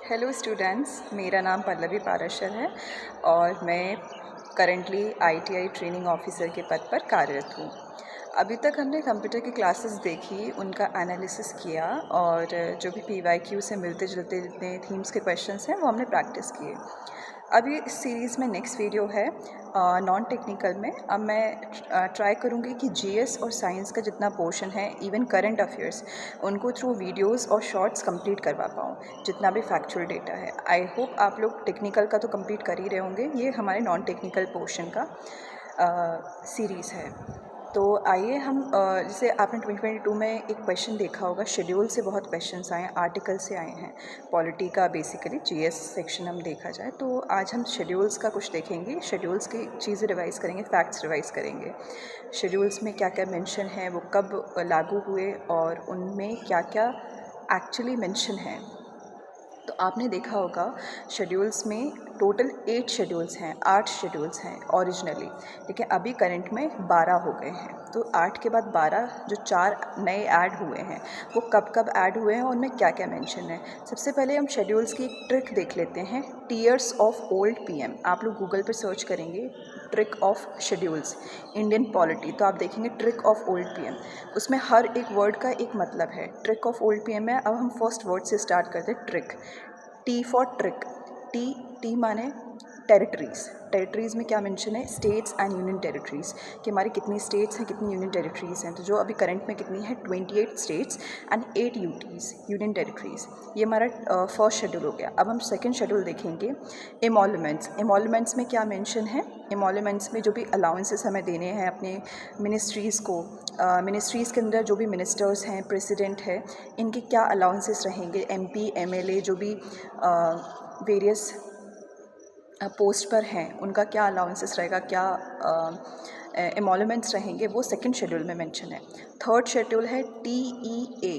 Hello students, मेरा नाम पल्लवी पाराशर है और मैं करंटली आईटीआई ट्रेनिंग ऑफिसर के पद पर कार्यरत हूँ। अभी तक हमने कंप्यूटर की क्लासेस देखी, उनका एनालिसिस किया और जो भी पीवाईक्यू से मिलते जुलते जितने थीम्स के क्वेश्चंस हैं वो हमने प्रैक्टिस किए। अभी इस सीरीज़ में नेक्स्ट वीडियो है नॉन टेक्निकल में। अब मैं ट्राई करूँगी कि जीएस और साइंस का जितना पोर्शन है, इवन करंट अफेयर्स, उनको थ्रू वीडियोस और शॉर्ट्स कंप्लीट करवा पाऊँ, जितना भी फैक्चुअल डेटा है। आई होप आप लोग टेक्निकल का तो कंप्लीट कर ही रहे होंगे। ये हमारे नॉन टेक्निकल पोर्शन का सीरीज़ है। तो आइए हम जैसे आपने 2022 में एक क्वेश्चन देखा होगा, शेड्यूल से बहुत क्वेश्चंस आए हैं, आर्टिकल से आए हैं, पॉलिटी का बेसिकली जीएस सेक्शन हम देखा जाए तो आज हम शेड्यूल्स का कुछ देखेंगे। शेड्यूल्स की चीज़ें रिवाइज़ करेंगे, फैक्ट्स रिवाइज़ करेंगे। शेड्यूल्स में क्या क्या मेंशन है, वो कब लागू हुए और उनमें क्या क्या एक्चुअली मेंशन है। तो आपने देखा होगा शेड्यूल्स में टोटल 8 शेड्यूल्स हैं, 8 शेड्यूल्स हैं ओरिजिनली, लेकिन अभी करंट में 12 हो गए हैं। तो 8 के बाद 12 जो 4 नए ऐड हुए हैं वो कब कब ऐड हुए हैं और उनमें क्या क्या मेंशन है। सबसे पहले हम शेड्यूल्स की एक ट्रिक देख लेते हैं, टीयर्स ऑफ ओल्ड पीएम। आप लोग गूगल पर सर्च करेंगे trick of schedules Indian polity, तो आप देखेंगे ट्रिक ऑफ ओल्ड पीएम। उसमें हर एक वर्ड का एक मतलब है। ट्रिक ऑफ ओल्ड पीएम में अब हम फर्स्ट वर्ड से स्टार्ट करते हैं, trick. T for trick. T माने टेरिटरीज़। टेरिटरीज़ में क्या मेंशन है, स्टेट्स एंड यूनियन टेरिटरीज़, कि हमारी कितनी स्टेट्स हैं, कितनी यूनियन टेरिटरीज़ हैं। तो जो अभी करंट में कितनी है, 28 states and 8 UTs, union territories. ये हमारा फर्स्ट शेड्यूल हो गया। अब हम सेकंड शेड्यूल देखेंगे, एमोलुमेंट्स। एमोलुमेंट्स में क्या मेंशन है, एमोलुमेंट्स में जो भी अलाउंसेस हमें देने हैं अपने मिनिस्ट्रीज़ को, मिनिस्ट्रीज़ के अंदर जो भी मिनिस्टर्स हैं, प्रेसिडेंट है, इनके क्या अलाउंसेस रहेंगे, एमपी एमएलए जो भी वेरियस पोस्ट पर हैं उनका क्या अलाउंसेस रहेगा, क्या एमोलुमेंट्स रहेंगे, वो सेकंड शेड्यूल में मेंशन है। थर्ड शेड्यूल है TEA,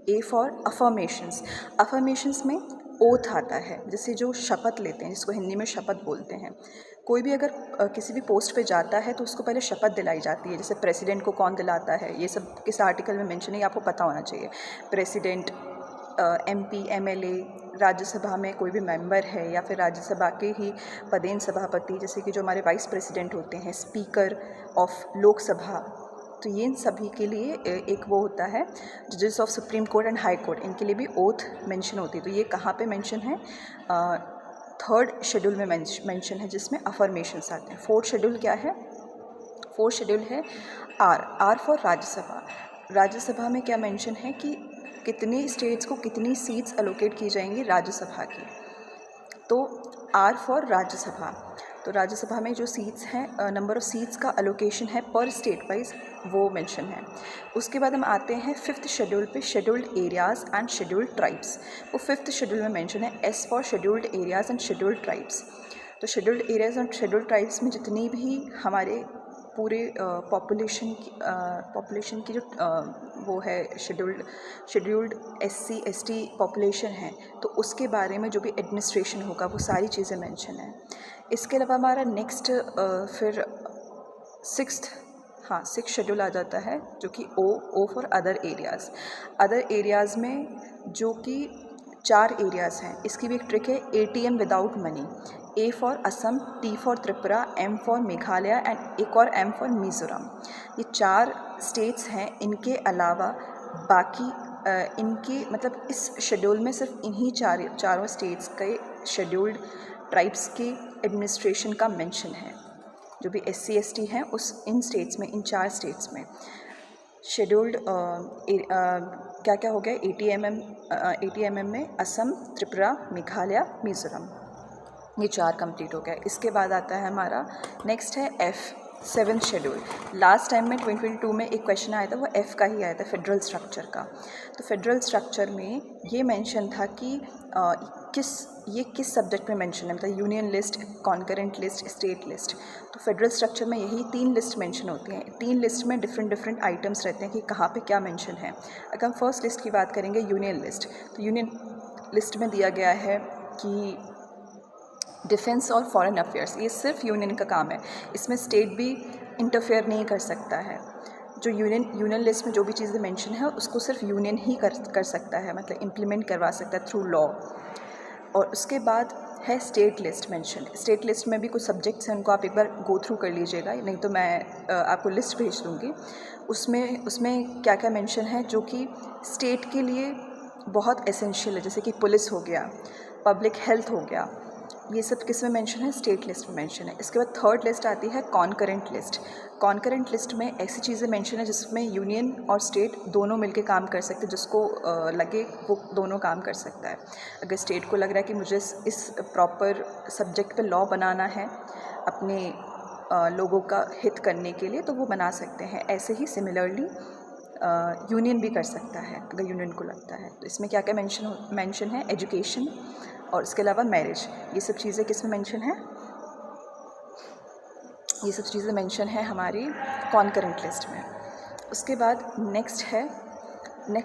A for affirmations. Affirmations में ओथ आता है, जैसे जो शपथ लेते हैं, जिसको हिंदी में शपथ बोलते हैं। कोई भी अगर किसी भी पोस्ट पे जाता है तो उसको पहले शपथ दिलाई जाती है। जैसे प्रेसिडेंट को कौन दिलाता है, ये सब किस आर्टिकल में मेंशन है, आपको पता होना चाहिए। प्रेसिडेंट, एमपी एमएलए, राज्यसभा में कोई भी मेंबर है या फिर राज्यसभा के ही पदेन सभापति, जैसे कि जो हमारे वाइस प्रेसिडेंट होते हैं, स्पीकर ऑफ लोकसभा, तो ये इन सभी के लिए एक वो होता है, जजेस of supreme court and high court, इनके लिए भी ओथ मेंशन होती है। तो ये कहाँ पे मेंशन है, थर्ड शेड्यूल में मेंशन है, जिसमें अफर्मेशंस आते हैं। फोर्थ शेड्यूल क्या है, फोर्थ शेड्यूल है आर फॉर राज्यसभा। राज्यसभा में क्या मेंशन है कि कितने स्टेट्स को कितनी सीट्स एलोकेट की जाएंगी राज्यसभा की, तो आर फॉर राज्यसभा। तो राज्यसभा में जो सीट्स हैं, नंबर ऑफ़ सीट्स का अलोकेशन है पर स्टेट वाइज, वो मेंशन है। उसके बाद हम आते हैं फिफ्थ शेड्यूल पे, scheduled areas and scheduled tribes. वो फिफ्थ शेड्यूल में मेंशन है, as for scheduled areas and scheduled tribes. तो scheduled areas and scheduled tribes में जितनी भी हमारे पूरे पॉपुलेशन की जो वो है, शेड्यूल्ड SC ST पॉपुलेशन है, तो उसके बारे में जो भी एडमिनिस्ट्रेशन होगा वो सारी चीज़ें मेंशन है। इसके अलावा हमारा नेक्स्ट फिर सिक्स्थ शेड्यूल आ जाता है, जो कि O for other areas. Other areas में जो कि 4 एरियाज़ हैं, इसकी भी एक ट्रिक है, ATM without money. A for Assam, T for Tripura, M for Meghalaya and एक और M फॉर मिज़ोरम। ये 4 स्टेट्स हैं। इनके अलावा बाकी इनके मतलब इस शेड्यूल में सिर्फ इन्हीं चारों स्टेट्स के शेड्यूल्ड ट्राइब्स के एडमिनिस्ट्रेशन का मेंशन है। जो भी SC ST हैं उस इन स्टेट्स में, इन 4 स्टेट्स में शेड्यूल्ड क्या क्या हो गया, ATMM में असम, त्रिपुरा, मेघालय, मिज़ोरम, ये 4 कंप्लीट हो गया। इसके बाद आता है हमारा नेक्स्ट है F, seventh schedule. Last time में 2022 में एक क्वेश्चन आया था, वो F का ही आया था, फेडरल स्ट्रक्चर का। तो फेडरल स्ट्रक्चर में ये मेंशन था कि किस सब्जेक्ट में मेंशन है, मतलब union list, concurrent list, state list. तो फेडरल स्ट्रक्चर में यही 3 लिस्ट मेंशन होती हैं। 3 लिस्ट में डिफरेंट आइटम्स रहते हैं कि कहाँ पे क्या मेंशन है। अगर हम फर्स्ट लिस्ट की बात करेंगे, यूनियन लिस्ट, तो यूनियन लिस्ट में दिया गया है कि डिफेंस और फॉरेन अफेयर्स, ये सिर्फ यूनियन का काम है, इसमें स्टेट भी इंटरफेयर नहीं कर सकता है। जो यूनियन लिस्ट में जो भी चीज़ें मेंशन है उसको सिर्फ यूनियन ही कर सकता है, मतलब इम्प्लीमेंट करवा सकता है थ्रू लॉ। और उसके बाद है state list mention. State list में भी कुछ सब्जेक्ट्स हैं, उनको आप एक बार गो थ्रू कर लीजिएगा, नहीं तो मैं आपको लिस्ट भेज दूँगी। उसमें क्या क्या मेंशन है जो कि स्टेट के लिए बहुत एसेंशियल है, जैसे कि पुलिस हो गया, पब्लिक हेल्थ हो गया, ये सब किस में मेंशन है, स्टेट लिस्ट में मेंशन है। इसके बाद थर्ड लिस्ट आती है कॉन्करेंट लिस्ट। कॉन्करेंट लिस्ट में ऐसी चीज़ें मेंशन है जिसमें यूनियन और स्टेट दोनों मिलके काम कर सकते हैं, जिसको लगे वो दोनों काम कर सकता है। अगर स्टेट को लग रहा है कि मुझे इस प्रॉपर सब्जेक्ट पे लॉ बनाना है अपने लोगों का हित करने के लिए, तो वो बना सकते हैं। ऐसे ही सिमिलरली यूनियन भी कर सकता है अगर यूनियन को लगता है। तो इसमें क्या क्या मेंशन है, एजुकेशन और इसके अलावा मैरिज, ये सब चीज़ें किस में मेंशन है, ये सब चीज़ें मेंशन है हमारी कॉन्करेंट लिस्ट में। उसके बाद नेक्स्ट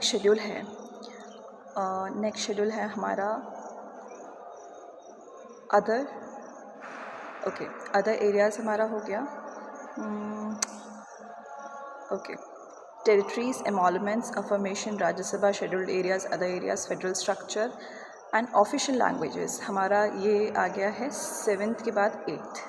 शेड्यूल है हमारा अदर एरियाज़ हमारा हो गया। Territories, emoluments, affirmation, Rajya Sabha, scheduled areas, other areas, federal structure and official languages, हमारा ये आ गया है 7th के बाद 8th।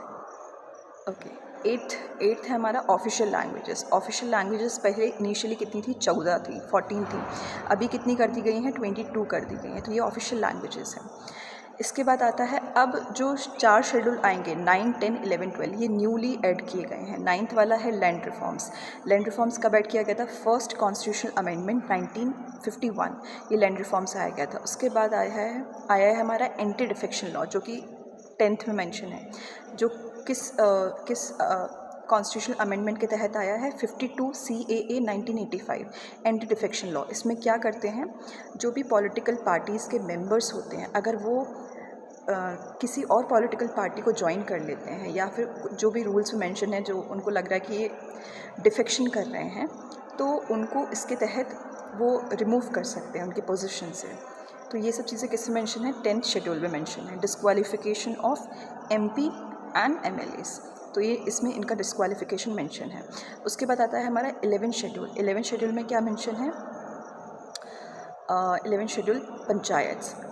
एट्थ है हमारा ऑफिशियल लैंग्वेजेस। ऑफिशियल लैंग्वेजेस पहले इनिशियली कितनी थी, 14 थी, 14 थी, अभी कितनी कर दी गई हैं, 22 कर दी गई हैं। तो ये ऑफिशियल लैंग्वेजेस हैं। इसके बाद आता है अब जो 4 शेड्यूल आएंगे 9, 10, 11, 12, ये न्यूली ऐड किए गए हैं। 9th वाला है लैंड रिफॉर्म्स। लैंड रिफॉर्म्स कब ऐड किया गया था, फर्स्ट कॉन्स्टिट्यूशनल अमेंडमेंट 1951, ये लैंड रिफॉर्म्स आया गया था। उसके बाद आया है हमारा एंटी डिफेक्शन लॉ, जो कि 10th में मेंशन है, जो किस कॉन्स्टिट्यूशनल अमेंडमेंट के तहत आया है, 52 CAA 1985 एंटी डिफेक्शन लॉ। इसमें क्या करते हैं, जो भी पॉलिटिकल पार्टीज़ के मेंबर्स होते हैं, अगर वो किसी और पॉलिटिकल पार्टी को ज्वाइन कर लेते हैं या फिर जो भी रूल्स में मेंशन है, जो उनको लग रहा है कि ये डिफेक्शन कर रहे हैं, तो उनको इसके तहत वो रिमूव कर सकते हैं उनकी पोजीशन से। तो ये सब चीज़ें किसमें मेंशन है, 10th शेड्यूल में मेंशन है। Disqualification of MP and MLAs, तो ये इसमें इनका डिस्क्वालिफिकेशन मेंशन है। उसके बाद आता है हमारा 11th शेड्यूल। 11th शेड्यूल में क्या मेंशन है, 11th शेड्यूल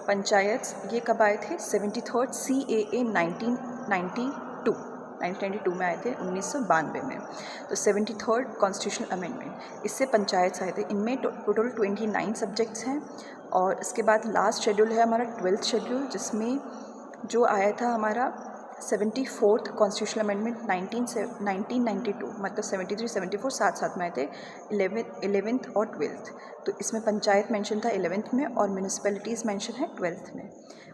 पंचायत्स ये कब आए थे, 73rd CAA 1992 में आए थे, 1992 में। तो 73rd कॉन्स्टिट्यूशनल अमेंडमेंट, इससे पंचायत्स आए थे। इनमें टोटल 29 सब्जेक्ट्स हैं। और इसके बाद लास्ट शेड्यूल है हमारा 12th शेड्यूल, जिसमें जो आया था हमारा 74th कॉन्स्टिट्यूशनल अमेंडमेंट 1992, मतलब 73, 74 साथ में आए थे, 11th और 12th। तो इसमें पंचायत मेंशन था 11th में और म्यूनिसिपैलिटीज़ मेंशन है 12th में।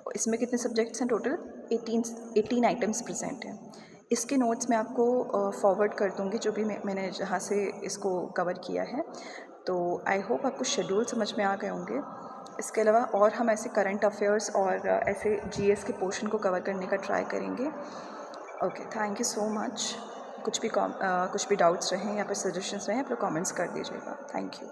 और इसमें कितने सब्जेक्ट्स हैं, टोटल 18 आइटम्स प्रेजेंट हैं। इसके नोट्स मैं आपको फॉरवर्ड कर दूँगी, जो भी मैंने जहाँ से इसको कवर किया है। तो आई होप आपको शेड्यूल समझ में आ गए होंगे। इसके अलावा और हम ऐसे करंट अफेयर्स और ऐसे GS के पोर्शन को कवर करने का ट्राई करेंगे। Okay, thank you so much. कुछ भी डाउट्स रहें या फिर सजेशंस रहें, आप लोग कमेंट्स कर दीजिएगा। Thank you.